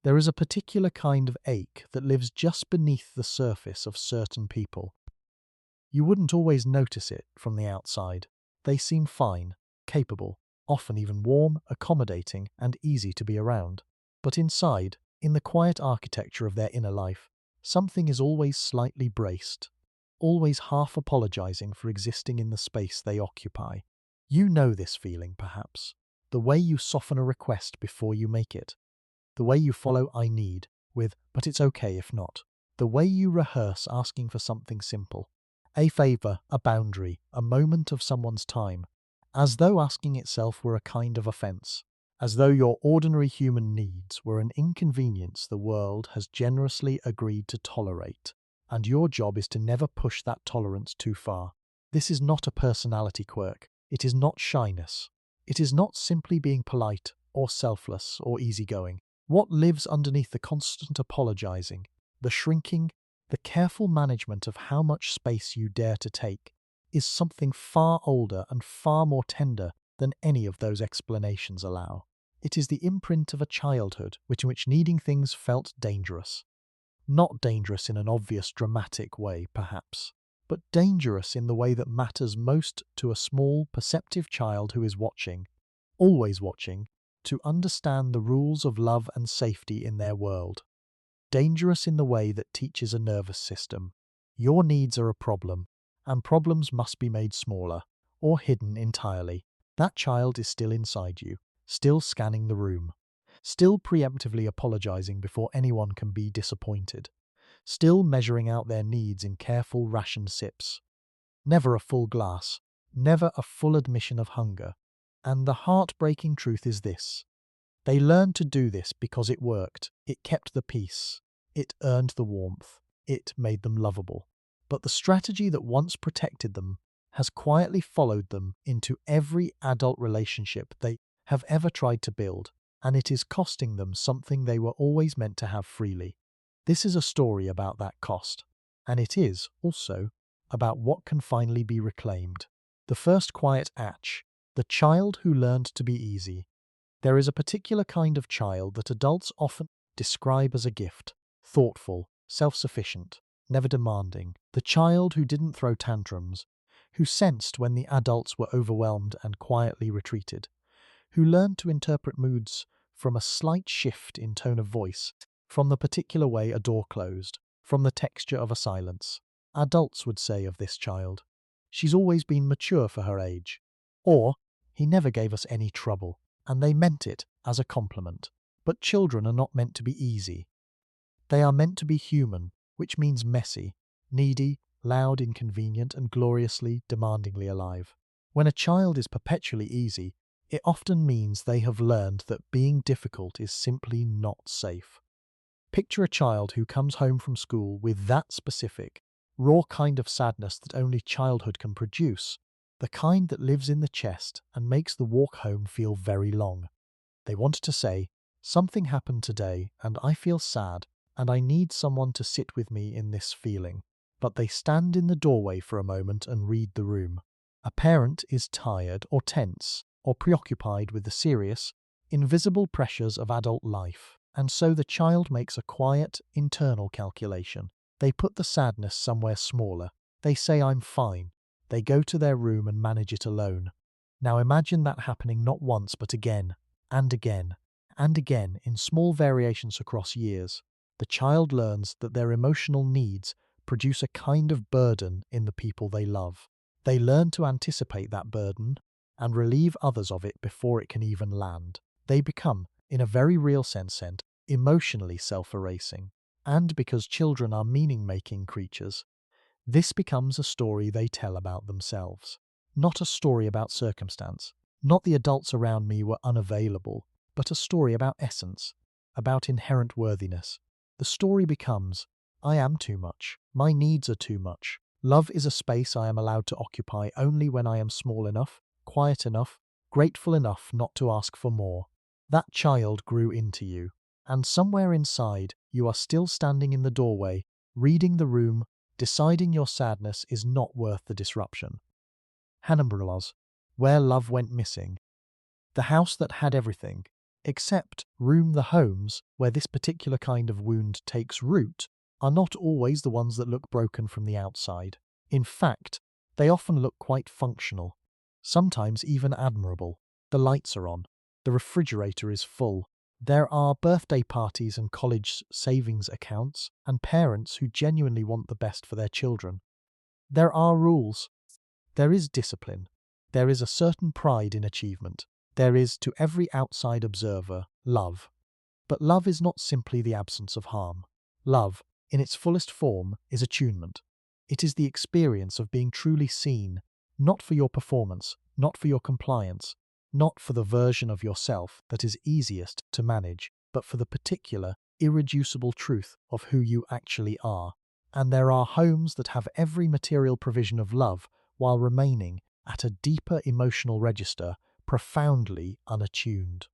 There is a particular kind of ache that lives just beneath the surface of certain people. You wouldn't always notice it from the outside. They seem fine, capable, often even warm, accommodating, and easy to be around. But inside, in the quiet architecture of their inner life, something is always slightly braced, always half apologizing for existing in the space they occupy. You know this feeling, perhaps. The way you soften a request before you make it. The way you follow "I need" with "but it's okay if not." The way you rehearse asking for something simple. A favor, a boundary, a moment of someone's time. As though asking itself were a kind of offense. As though your ordinary human needs were an inconvenience the world has generously agreed to tolerate. And your job is to never push that tolerance too far. This is not a personality quirk. It is not shyness. It is not simply being polite or selfless or easygoing. What lives underneath the constant apologizing, the shrinking, the careful management of how much space you dare to take, is something far older and far more tender than any of those explanations allow. It is the imprint of a childhood in which needing things felt dangerous. Not dangerous in an obvious dramatic way, perhaps, but dangerous in the way that matters most to a small, perceptive child who is watching, always watching, to understand the rules of love and safety in their world. Dangerous in the way that teaches a nervous system. Your needs are a problem, and problems must be made smaller, or hidden entirely. That child is still inside you, still scanning the room, still preemptively apologizing before anyone can be disappointed, still measuring out their needs in careful ration sips. Never a full glass, never a full admission of hunger. And the heartbreaking truth is this. They learned to do this because it worked. It kept the peace. It earned the warmth. It made them lovable. But the strategy that once protected them has quietly followed them into every adult relationship they have ever tried to build, and it is costing them something they were always meant to have freely. This is a story about that cost, and it is, also, about what can finally be reclaimed. The first quiet atch. The child who learned to be easy. There is a particular kind of child that adults often describe as a gift, thoughtful, self-sufficient, never demanding. The child who didn't throw tantrums, who sensed when the adults were overwhelmed and quietly retreated, who learned to interpret moods from a slight shift in tone of voice, from the particular way a door closed, from the texture of a silence. Adults would say of this child, "She's always been mature for her age," or "He never gave us any trouble," and they meant it as a compliment. But children are not meant to be easy. They are meant to be human, which means messy, needy, loud, inconvenient, and gloriously, demandingly alive. When a child is perpetually easy, it often means they have learned that being difficult is simply not safe. Picture a child who comes home from school with that specific, raw kind of sadness that only childhood can produce. The kind that lives in the chest and makes the walk home feel very long. They want to say, "Something happened today and I feel sad and I need someone to sit with me in this feeling." But they stand in the doorway for a moment and read the room. A parent is tired or tense or preoccupied with the serious, invisible pressures of adult life. And so the child makes a quiet, internal calculation. They put the sadness somewhere smaller. They say, "I'm fine." They go to their room and manage it alone. Now imagine that happening not once but again, and again, and again in small variations across years. The child learns that their emotional needs produce a kind of burden in the people they love. They learn to anticipate that burden and relieve others of it before it can even land. They become, in a very real sense, emotionally self-erasing. And because children are meaning-making creatures, this becomes a story they tell about themselves. Not a story about circumstance. Not the adults around me were unavailable, but a story about essence, about inherent worthiness. The story becomes, "I am too much. My needs are too much. Love is a space I am allowed to occupy only when I am small enough, quiet enough, grateful enough not to ask for more." That child grew into you, and somewhere inside you are still standing in the doorway, reading the room, deciding your sadness is not worth the disruption. Hannah Where love went missing. The house that had everything, Except the homes where this particular kind of wound takes root are not always the ones that look broken from the outside. In fact, they often look quite functional, sometimes even admirable. The lights are on, the refrigerator is full, there are birthday parties and college savings accounts, and parents who genuinely want the best for their children. There are rules. There is discipline. There is a certain pride in achievement. There is, to every outside observer, love. But love is not simply the absence of harm. Love, in its fullest form, is attunement. It is the experience of being truly seen, not for your performance, not for your compliance, not for the version of yourself that is easiest to manage, but for the particular, irreducible truth of who you actually are. And there are homes that have every material provision of love while remaining, at a deeper emotional register, profoundly unattuned.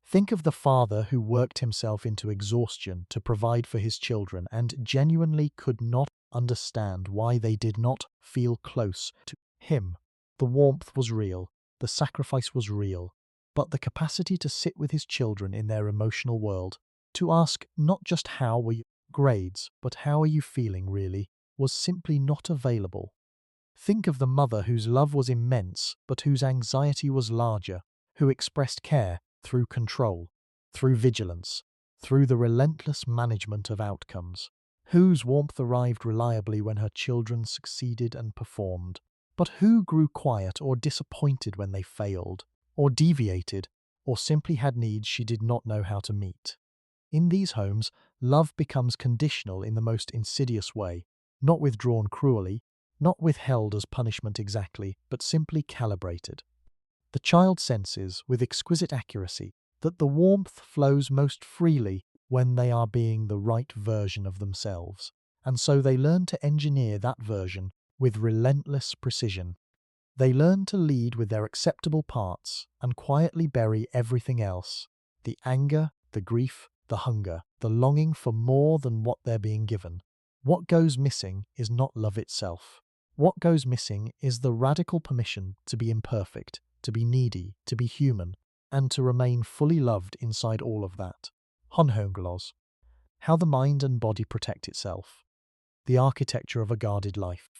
Think of the father who worked himself into exhaustion to provide for his children and genuinely could not understand why they did not feel close to him. The warmth was real, the sacrifice was real, but the capacity to sit with his children in their emotional world, to ask not just how were your grades, but how are you feeling really, was simply not available. Think of the mother whose love was immense, but whose anxiety was larger, who expressed care through control, through vigilance, through the relentless management of outcomes, whose warmth arrived reliably when her children succeeded and performed, but who grew quiet or disappointed when they failed, or deviated, or simply had needs she did not know how to meet. In these homes, love becomes conditional in the most insidious way, not withdrawn cruelly, not withheld as punishment exactly, but simply calibrated. The child senses, with exquisite accuracy, that the warmth flows most freely when they are being the right version of themselves, and so they learn to engineer that version with relentless precision. They learn to lead with their acceptable parts and quietly bury everything else: the anger, the grief, the hunger, the longing for more than what they're being given. What goes missing is not love itself. What goes missing is the radical permission to be imperfect, to be needy, to be human, and to remain fully loved inside all of that. Honhonglos. How the mind and body protect itself. The architecture of a guarded life.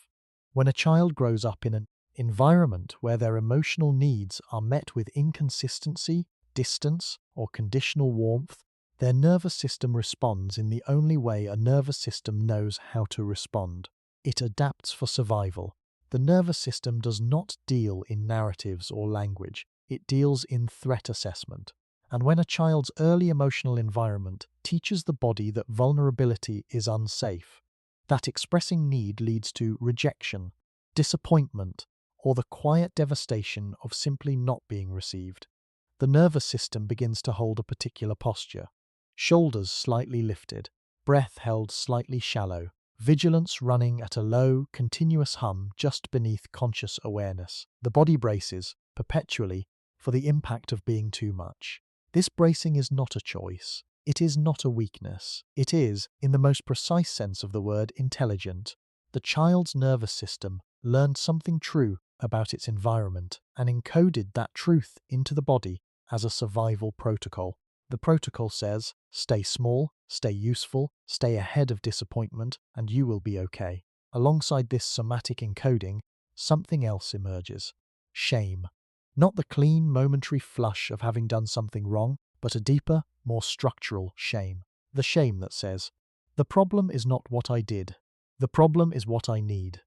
When a child grows up in an environment where their emotional needs are met with inconsistency, distance, or conditional warmth, their nervous system responds in the only way a nervous system knows how to respond. It adapts for survival. The nervous system does not deal in narratives or language, it deals in threat assessment. And when a child's early emotional environment teaches the body that vulnerability is unsafe, that expressing need leads to rejection, disappointment, or the quiet devastation of simply not being received, the nervous system begins to hold a particular posture. Shoulders slightly lifted, breath held slightly shallow, vigilance running at a low, continuous hum just beneath conscious awareness. The body braces, perpetually, for the impact of being too much. This bracing is not a choice. It is not a weakness. It is, in the most precise sense of the word, intelligent. The child's nervous system learned something true about its environment and encoded that truth into the body as a survival protocol. The protocol says, stay small, stay useful, stay ahead of disappointment, and you will be okay. Alongside this somatic encoding, something else emerges. Shame. Not the clean, momentary flush of having done something wrong, but a deeper, more structural shame. The shame that says, the problem is not what I did. The problem is what I need.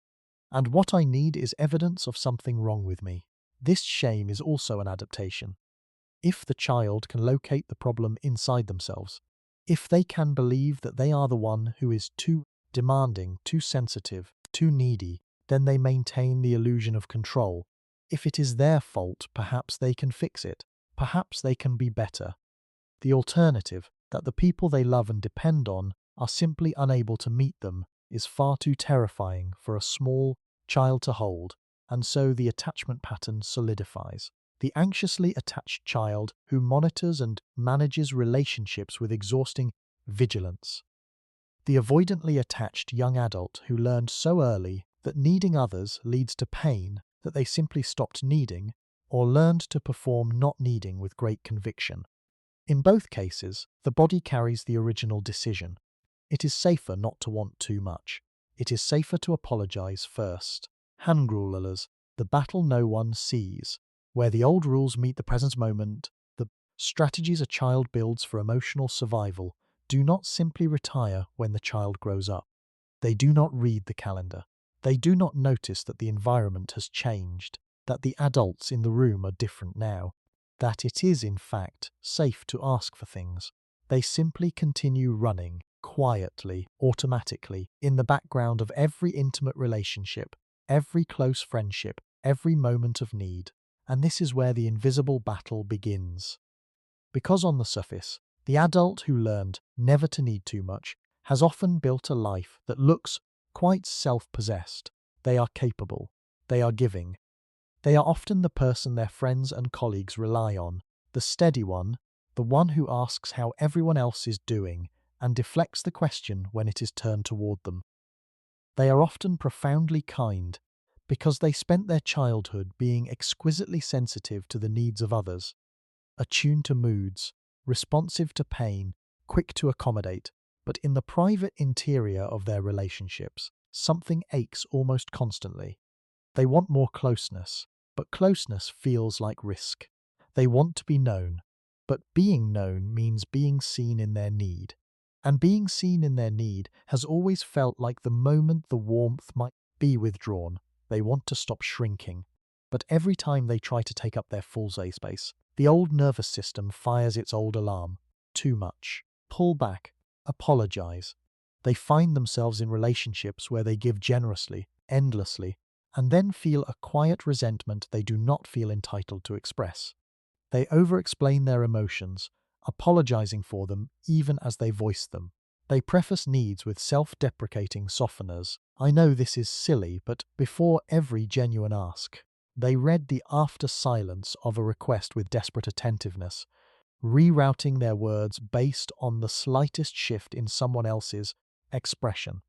And what I need is evidence of something wrong with me. This shame is also an adaptation. If the child can locate the problem inside themselves, if they can believe that they are the one who is too demanding, too sensitive, too needy, then they maintain the illusion of control. If it is their fault, perhaps they can fix it. Perhaps they can be better. The alternative, that the people they love and depend on are simply unable to meet them, is far too terrifying for a small child to hold, and so the attachment pattern solidifies. The anxiously attached child who monitors and manages relationships with exhausting vigilance. The avoidantly attached young adult who learned so early that needing others leads to pain that they simply stopped needing, or learned to perform not needing with great conviction. In both cases, the body carries the original decision. It is safer not to want too much. It is safer to apologize first. Handrulers, the battle no one sees. Where the old rules meet the present moment, the strategies a child builds for emotional survival do not simply retire when the child grows up. They do not read the calendar. They do not notice that the environment has changed, that the adults in the room are different now, that it is, in fact, safe to ask for things. They simply continue running, quietly, automatically, in the background of every intimate relationship, every close friendship, every moment of need. And this is where the invisible battle begins. Because on the surface, the adult who learned never to need too much has often built a life that looks quite self-possessed. They are capable. They are giving. They are often the person their friends and colleagues rely on, the steady one, the one who asks how everyone else is doing and deflects the question when it is turned toward them. They are often profoundly kind because they spent their childhood being exquisitely sensitive to the needs of others, attuned to moods, responsive to pain, quick to accommodate. But in the private interior of their relationships, something aches almost constantly. They want more closeness, but closeness feels like risk. They want to be known, but being known means being seen in their need. And being seen in their need has always felt like the moment the warmth might be withdrawn, they want to stop shrinking. But every time they try to take up their full space, the old nervous system fires its old alarm. Too much. Pull back. Apologize. They find themselves in relationships where they give generously, endlessly, and then feel a quiet resentment they do not feel entitled to express. They over-explain their emotions, apologizing for them even as they voice them. They preface needs with self-deprecating softeners. I know this is silly, but before every genuine ask, they read the after silence of a request with desperate attentiveness, rerouting their words based on the slightest shift in someone else's expression.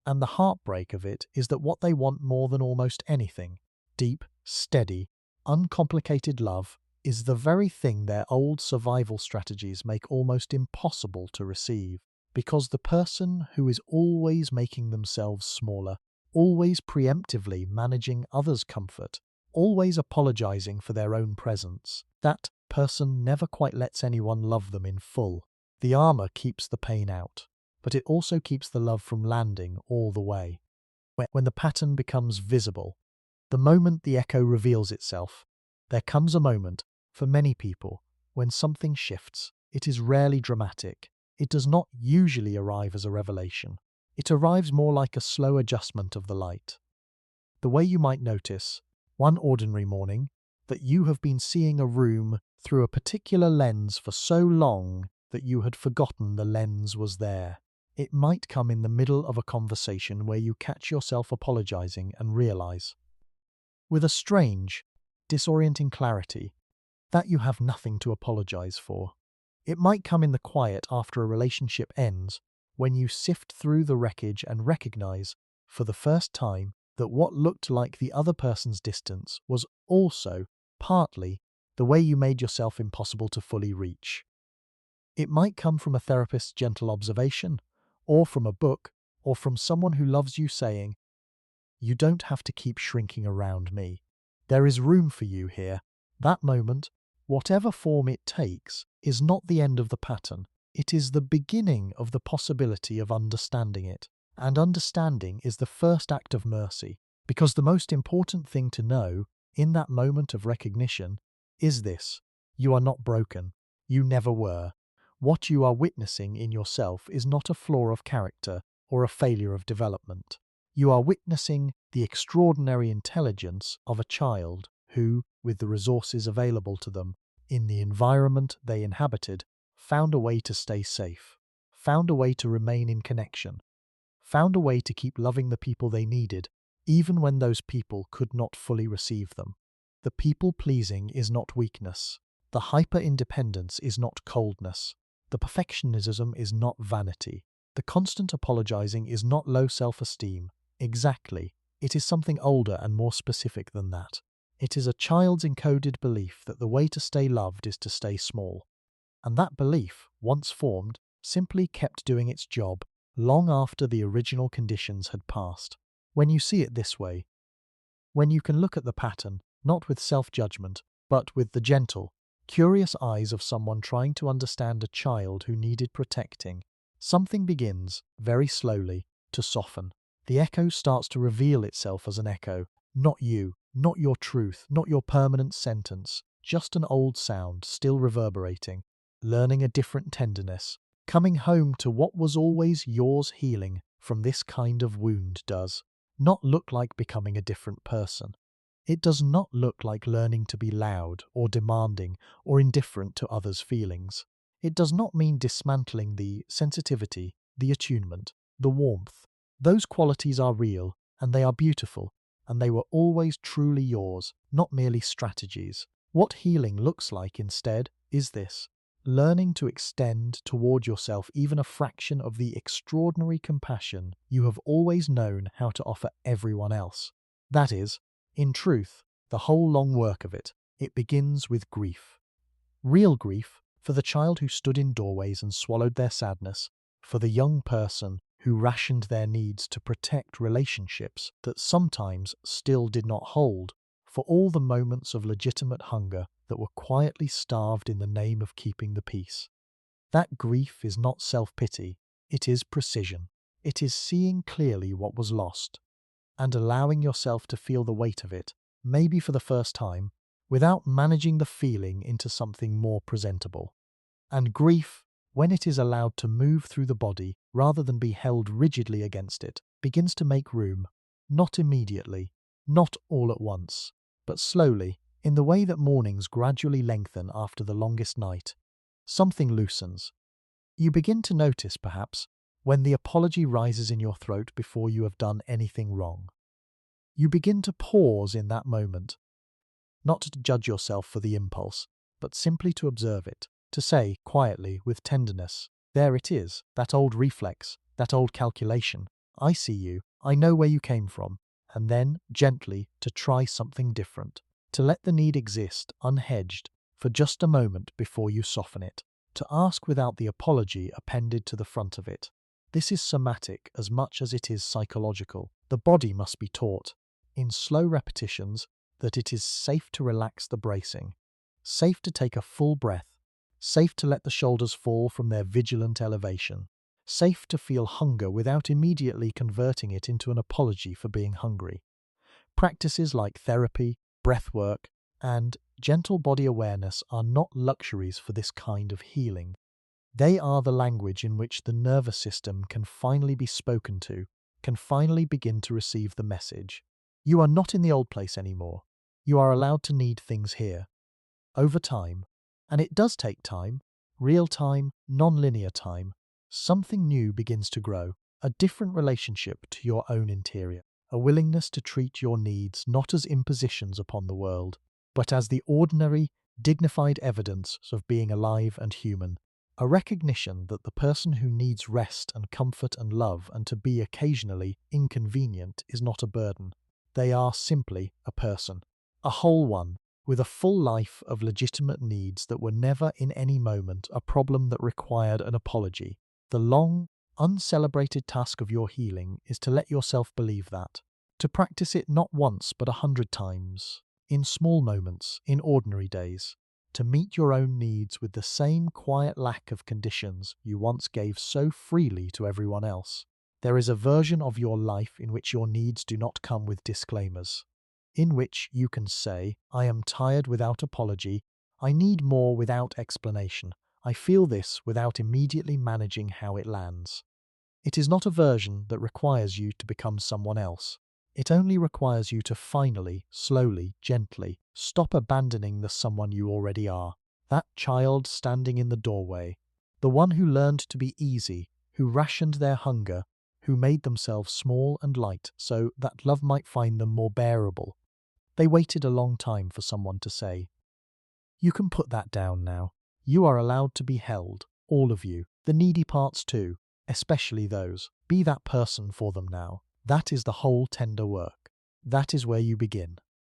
And the heartbreak of it is that what they want more than almost anything, deep, steady, uncomplicated love, is the very thing their old survival strategies make almost impossible to receive. Because the person who is always making themselves smaller, always preemptively managing others' comfort, always apologizing for their own presence, that person never quite lets anyone love them in full. The armor keeps the pain out, but it also keeps the love from landing all the way. When the pattern becomes visible, the moment the echo reveals itself, there comes a moment, for many people, when something shifts. It is rarely dramatic. It does not usually arrive as a revelation. It arrives more like a slow adjustment of the light. The way you might notice, one ordinary morning, that you have been seeing a room through a particular lens for so long that you had forgotten the lens was there. It might come in the middle of a conversation where you catch yourself apologizing and realize, with a strange, disorienting clarity, that you have nothing to apologize for. It might come in the quiet after a relationship ends, when you sift through the wreckage and recognize, for the first time, that what looked like the other person's distance was also, partly, the way you made yourself impossible to fully reach. It might come from a therapist's gentle observation, or from a book, or from someone who loves you saying, "You don't have to keep shrinking around me. There is room for you here." That moment, whatever form it takes, is not the end of the pattern. It is the beginning of the possibility of understanding it. And understanding is the first act of mercy, because the most important thing to know, in that moment of recognition, is this: you are not broken. You never were. What you are witnessing in yourself is not a flaw of character or a failure of development. You are witnessing the extraordinary intelligence of a child who, with the resources available to them, in the environment they inhabited, found a way to stay safe, found a way to remain in connection, found a way to keep loving the people they needed, even when those people could not fully receive them. The people-pleasing is not weakness. The hyper-independence is not coldness. The perfectionism is not vanity. The constant apologizing is not low self-esteem. Exactly. It is something older and more specific than that. It is a child's encoded belief that the way to stay loved is to stay small. And that belief, once formed, simply kept doing its job long after the original conditions had passed. When you see it this way, when you can look at the pattern, not with self-judgment, but with the gentle, curious eyes of someone trying to understand a child who needed protecting, something begins, very slowly, to soften. The echo starts to reveal itself as an echo, not you, not your truth, not your permanent sentence, just an old sound still reverberating, learning a different tenderness, coming home to what was always yours. Healing from this kind of wound does not look like becoming a different person. It does not look like learning to be loud or demanding or indifferent to others' feelings. It does not mean dismantling the sensitivity, the attunement, the warmth. Those qualities are real, and they are beautiful, and they were always truly yours, not merely strategies. What healing looks like instead is this: learning to extend toward yourself even a fraction of the extraordinary compassion you have always known how to offer everyone else. That is, in truth, the whole long work of it. It begins with grief. Real grief for the child who stood in doorways and swallowed their sadness, for the young person who rationed their needs to protect relationships that sometimes still did not hold, for all the moments of legitimate hunger that were quietly starved in the name of keeping the peace. That grief is not self-pity, it is precision. It is seeing clearly what was lost, and allowing yourself to feel the weight of it, maybe for the first time, without managing the feeling into something more presentable. And grief, when it is allowed to move through the body rather than be held rigidly against it, begins to make room, not immediately, not all at once, but slowly, in the way that mornings gradually lengthen after the longest night. Something loosens. You begin to notice, perhaps, when the apology rises in your throat before you have done anything wrong. You begin to pause in that moment, not to judge yourself for the impulse, but simply to observe it, to say quietly, with tenderness, "There it is, that old reflex, that old calculation. I see you, I know where you came from," and then, gently, to try something different, to let the need exist, unhedged, for just a moment before you soften it, to ask without the apology appended to the front of it. This is somatic as much as it is psychological. The body must be taught, in slow repetitions, that it is safe to relax the bracing, safe to take a full breath, safe to let the shoulders fall from their vigilant elevation, safe to feel hunger without immediately converting it into an apology for being hungry. Practices like therapy, breath work, and gentle body awareness are not luxuries for this kind of healing. They are the language in which the nervous system can finally be spoken to, can finally begin to receive the message. You are not in the old place anymore. You are allowed to need things here. Over time, and it does take time, real time, non-linear time, something new begins to grow, a different relationship to your own interior, a willingness to treat your needs not as impositions upon the world, but as the ordinary, dignified evidence of being alive and human, a recognition that the person who needs rest and comfort and love and to be occasionally inconvenient is not a burden. They are simply a person, a whole one, with a full life of legitimate needs that were never in any moment a problem that required an apology. The long, uncelebrated task of your healing is to let yourself believe that, to practice it not once but 100 times, in small moments, in ordinary days, to meet your own needs with the same quiet lack of conditions you once gave so freely to everyone else. There is a version of your life in which your needs do not come with disclaimers, in which you can say, "I am tired," without apology, "I need more," without explanation, "I feel this," without immediately managing how it lands. It is not a version that requires you to become someone else. It only requires you to finally, slowly, gently, stop abandoning the someone you already are. That child standing in the doorway, the one who learned to be easy, who rationed their hunger, who made themselves small and light so that love might find them more bearable. They waited a long time for someone to say, "You can put that down now. You are allowed to be held, all of you, the needy parts too, especially those. Be that person for them now." That is the whole tender work. That is where you begin.